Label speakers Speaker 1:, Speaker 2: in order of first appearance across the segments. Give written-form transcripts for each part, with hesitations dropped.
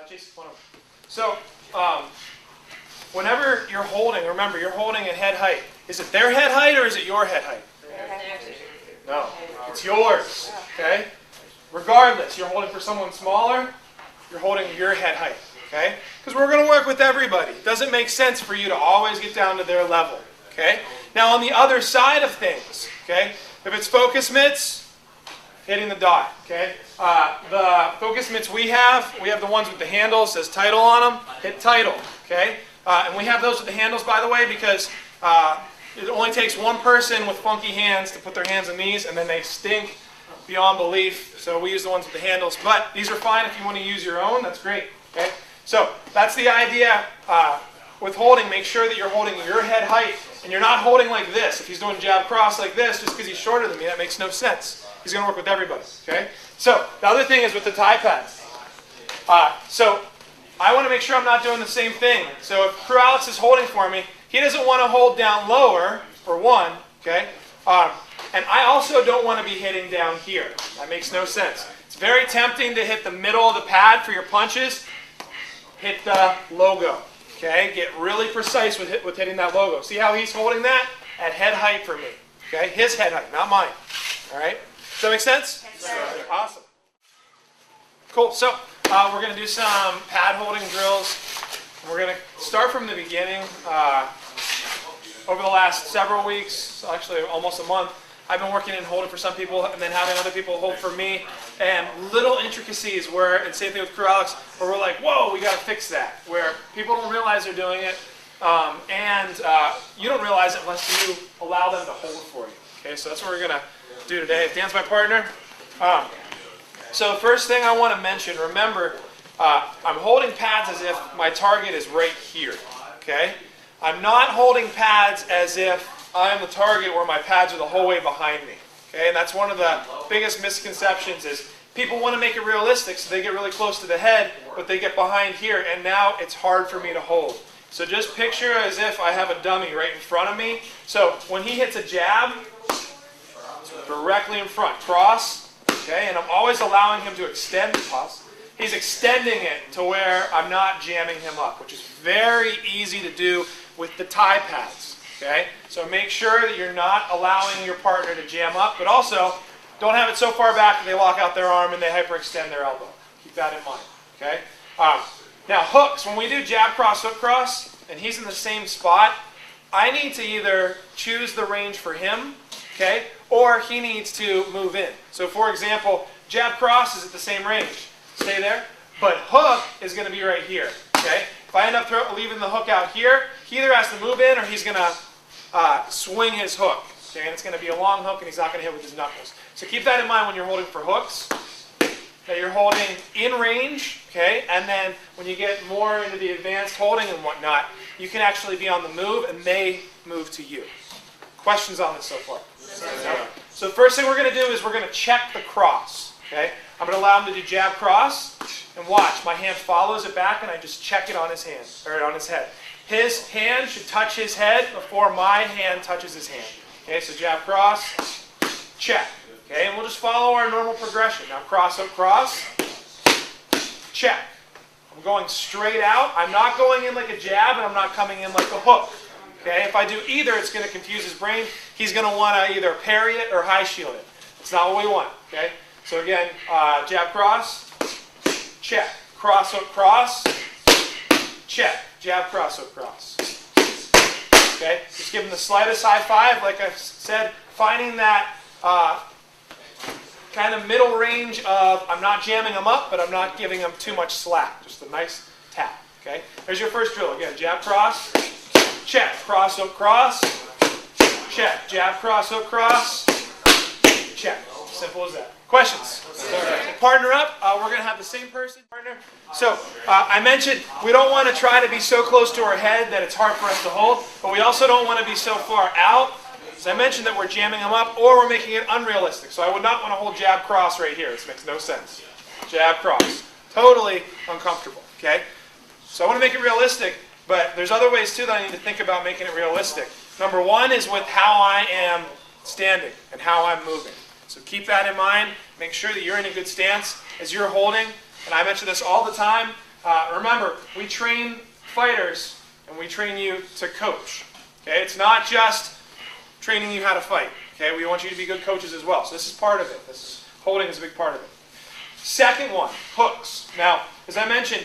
Speaker 1: Jason, come on over. So, whenever you're holding, remember, you're holding at head height. Is it their head height or is it your head height? No, it's yours, okay? Regardless, you're holding for someone smaller, you're holding your head height, okay? Because we're going to work with everybody. It doesn't make sense for you to always get down to their level, okay? Now, on the other side of things, okay, if it's focus mitts, hitting the dot, okay? The focus mitts we have the ones with the handles, says title on them, hit title, okay? And we have those with the handles, by the way, because it only takes one person with funky hands to put their hands on these, and then they stink beyond belief. So we use the ones with the handles. But these are fine if you want to use your own. That's great. Okay. So that's the idea with holding. Make sure that you're holding your head height, and you're not holding like this. If he's doing jab cross like this, just because he's shorter than me, that makes no sense. He's going to work with everybody. Okay. So the other thing is with the tie pads. So I want to make sure I'm not doing the same thing. So if Crew Alex is holding for me, he doesn't want to hold down lower, for one, okay? And I also don't want to be hitting down here. That makes no sense. It's very tempting to hit the middle of the pad for your punches. Hit the logo, okay? Get really precise with hitting that logo. See how he's holding that? At head height for me, okay? His head height, not mine, all right? Does that make sense? Yes, sir. Awesome. Cool, so we're going to do some pad holding drills. We're going to start from the beginning. Over the last several weeks, actually almost a month, I've been working and holding for some people and then having other people hold for me. And little intricacies where, and same thing with Crew Alex, where we're like, whoa, we got to fix that. Where people don't realize they're doing it, and you don't realize it unless you allow them to hold for you. Okay, so that's what we're going to do today. Dan's my partner. So the first thing I want to mention, remember, I'm holding pads as if my target is right here, okay? I'm not holding pads as if I'm the target where my pads are the whole way behind me, okay? And that's one of the biggest misconceptions is people want to make it realistic, so they get really close to the head, but they get behind here, and now it's hard for me to hold. So just picture as if I have a dummy right in front of me. So when he hits a jab, it's directly in front, cross, okay? And I'm always allowing him to extend the toss. He's extending it to where I'm not jamming him up, which is very easy to do with the tie pads, okay? So make sure that you're not allowing your partner to jam up, but also don't have it so far back that they lock out their arm and they hyperextend their elbow. Keep that in mind, okay? Now hooks, when we do jab cross, hook cross, and he's in the same spot, I need to either choose the range for him, okay, or he needs to move in. So for example, jab cross is at the same range. Stay there. But hook is going to be right here. Okay? If I end up leaving the hook out here, he either has to move in or he's going to swing his hook. Okay? And it's going to be a long hook and he's not going to hit with his knuckles. So keep that in mind when you're holding for hooks. That you're holding in range. Okay? And then when you get more into the advanced holding and whatnot, you can actually be on the move and they move to you. Questions on this so far? No? So the first thing we're going to do is we're going to check the cross. Okay? I'm going to allow him to do jab cross, and watch. My hand follows it back, and I just check it on his hand, or on his head. His hand should touch his head before my hand touches his hand. Okay, so jab cross, check. Okay, and we'll just follow our normal progression. Now cross, up, cross, check. I'm going straight out. I'm not going in like a jab, and I'm not coming in like a hook. Okay, if I do either, it's going to confuse his brain. He's going to want to either parry it or high shield it. It's not what we want. Okay. So again, jab cross, check. Cross, hook, cross, check. Jab, cross, hook, cross. Okay? Just give him the slightest high five. Like I said, finding that kind of middle range of I'm not jamming him up, but I'm not giving him too much slack. Just a nice tap. Okay? There's your first drill. Again, jab, cross, check. Cross, hook, cross, check. Jab, cross, hook, cross, check. Simple as that. Questions? Partner up. We're going to have the same person. Partner. So I mentioned we don't want to try to be so close to our head that it's hard for us to hold, but we also don't want to be so far out. As I mentioned that we're jamming them up or we're making it unrealistic. So I would not want to hold jab cross right here. This makes no sense. Jab cross. Totally uncomfortable. Okay? So I want to make it realistic, but there's other ways too that I need to think about making it realistic. Number one is with how I am standing and how I'm moving. So keep that in mind. Make sure that you're in a good stance as you're holding. And I mention this all the time. remember, we train fighters and we train you to coach. Okay? It's not just training you how to fight. Okay? We want you to be good coaches as well. So this is part of it. Holding is a big part of it. Second one, hooks. Now, as I mentioned,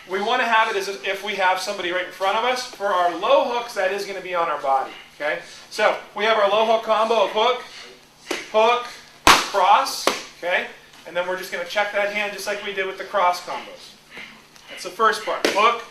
Speaker 1: we want to have it as if we have somebody right in front of us. For our low hooks, that is going to be on our body. Okay? So we have our low hook combo of hook, hook, cross. Okay? And then we're just going to check that hand just like we did with the cross combos. That's the first part. Hook,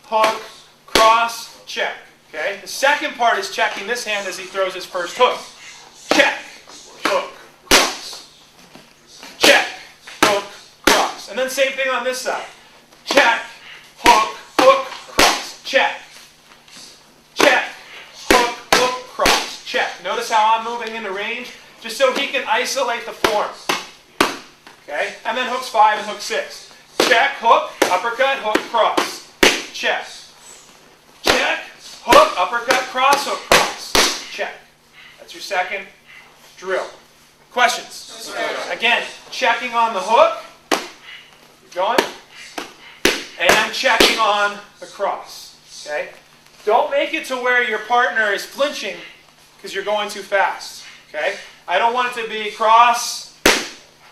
Speaker 1: hook, cross, check. Okay? The second part is checking this hand as he throws his first hook. Check, hook, cross. Check, hook, cross. And then same thing on this side. Check, hook, hook, cross. Check. Check, hook, hook, cross. Check. Notice how I'm moving into range just so he can isolate the form. Okay? And then hooks 5 and hook 6. Check, hook, uppercut, hook, cross. Check. Check, hook, uppercut, cross, hook, cross. Check. That's your second drill. Questions? Again, checking on the hook. Keep going. And checking on the cross. Okay? Don't make it to where your partner is flinching because you're going too fast. Okay? I don't want it to be cross.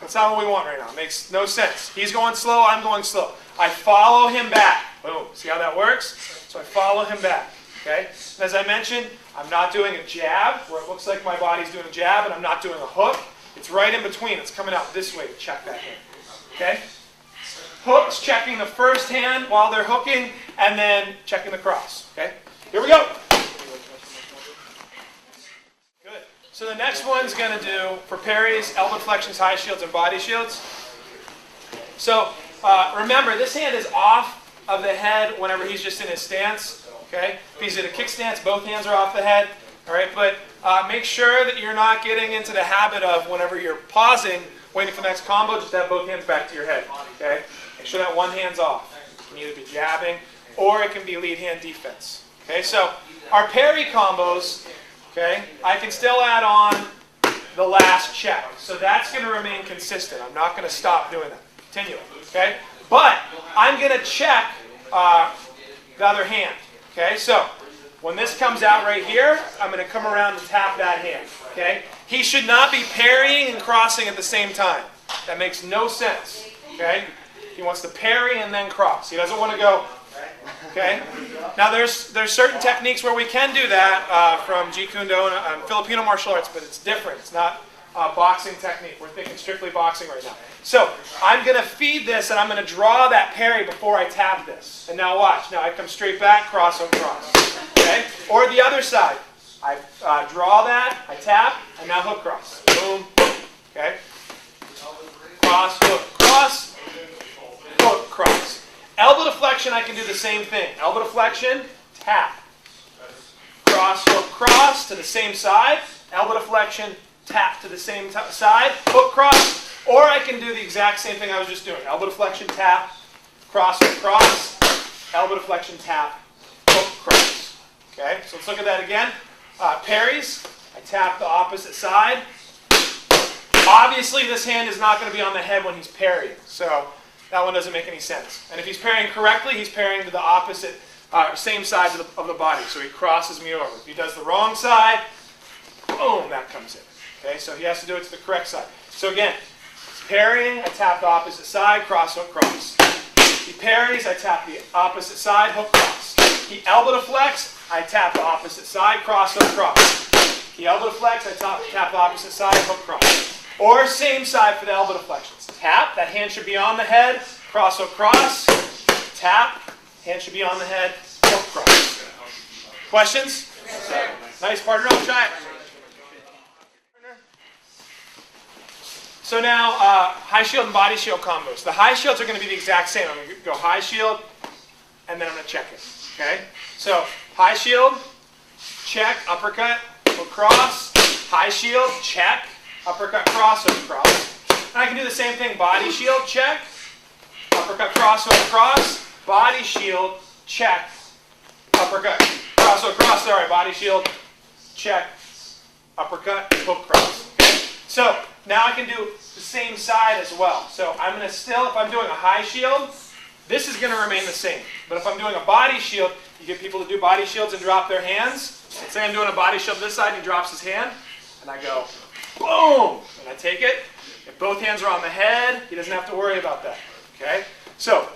Speaker 1: That's not what we want right now. It makes no sense. He's going slow, I'm going slow. I follow him back. Boom. See how that works? So I follow him back. Okay? And as I mentioned, I'm not doing a jab where it looks like my body's doing a jab, and I'm not doing a hook. It's right in between. It's coming out this way to check that hand. Okay? Hooks, checking the first hand while they're hooking, and then checking the cross. Okay? Here we go. Good. So the next one's going to do, for parries, elbow flexions, high shields, and body shields. So remember, this hand is off of the head whenever he's just in his stance. Okay? If he's in a kick stance, both hands are off the head. All right? But make sure that you're not getting into the habit of whenever you're pausing, waiting for the next combo, just have both hands back to your head. Okay? Make sure that one hand's off. It can either be jabbing or it can be lead hand defense. Okay? So our parry combos, okay, I can still add on the last check. So that's going to remain consistent. I'm not going to stop doing that. Continue. Okay? But I'm going to check the other hand. Okay? So when this comes out right here, I'm going to come around and tap that hand. Okay? He should not be parrying and crossing at the same time. That makes no sense. Okay? He wants to parry and then cross. He doesn't want to go. Okay? Now there's certain techniques where we can do that from Jeet Kune Do and Filipino martial arts, but it's different. It's not a boxing technique. We're thinking strictly boxing right now. So I'm going to feed this and I'm going to draw that parry before I tap this. And now watch. Now I come straight back, cross, hook, cross. Okay? Or the other side. I draw that, I tap, and now hook, cross. Boom, boom. Okay? Cross, hook, cross, hook, cross. Elbow deflection, I can do the same thing. Elbow deflection, tap. Cross, hook, cross to the same side. Elbow deflection, tap to the same side. Hook, cross. Or I can do the exact same thing I was just doing. Elbow deflection, tap. Cross, hook, cross. Elbow deflection, tap. Hook, cross. Okay, so let's look at that again. Parries, I tap the opposite side. Obviously, this hand is not going to be on the head when he's parrying. So that one doesn't make any sense. And if he's parrying correctly, he's parrying to the opposite, same side of the body. So he crosses me over. If he does the wrong side, boom, that comes in. Okay, so he has to do it to the correct side. So again, he's parrying, I tap the opposite side, cross, hook, cross. He parries, I tap the opposite side, hook, cross. He elbow deflects, I tap the opposite side, cross, hook, cross. He elbow deflects, I tap the opposite side, hook, cross. Or same side for the elbow deflections. Tap, that hand should be on the head, cross, hook, cross. Tap, hand should be on the head, hook, cross. Questions? Nice, partner up, try it. So now, high shield and body shield combos. The high shields are going to be the exact same. I'm going to go high shield, and then I'm going to check it. Okay? So, high shield, check, uppercut, hook, cross. High shield, check, uppercut, cross, hook, cross. And I can do the same thing. Body shield, check, uppercut, cross, hook, cross. Body shield, check, uppercut, cross, hook, cross. Sorry, body shield, check, uppercut, hook, cross. Okay? So, now I can do the same side as well. So I'm going to still, if I'm doing a high shield, This is going to remain the same. But if I'm doing a body shield, you get people to do body shields and drop their hands. Let's say I'm doing a body shield this side and he drops his hand. And I go, boom, and I take it. If both hands are on the head, he doesn't have to worry about that. Okay? So,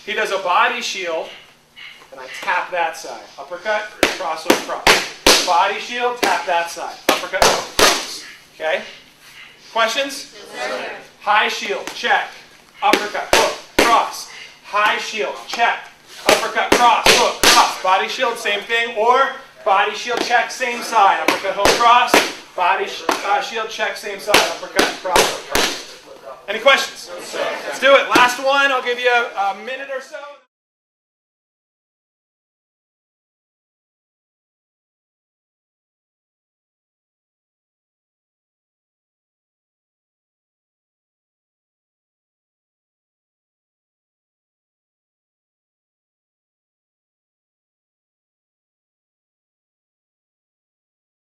Speaker 1: he does a body shield, and I tap that side. Uppercut, cross, hook, cross. Body shield, tap that side. Uppercut, hook, cross. Okay? Questions?
Speaker 2: Yes,
Speaker 1: high shield, check. Uppercut, hook, cross. High shield, check. Uppercut, cross, hook, cross. Body shield, same thing. Or body shield, check, same side. Uppercut, hook, cross. Body shield, check, same side. Uppercut, cross, hook, cross. Any questions? Let's do it. Last one. I'll give you a minute or so.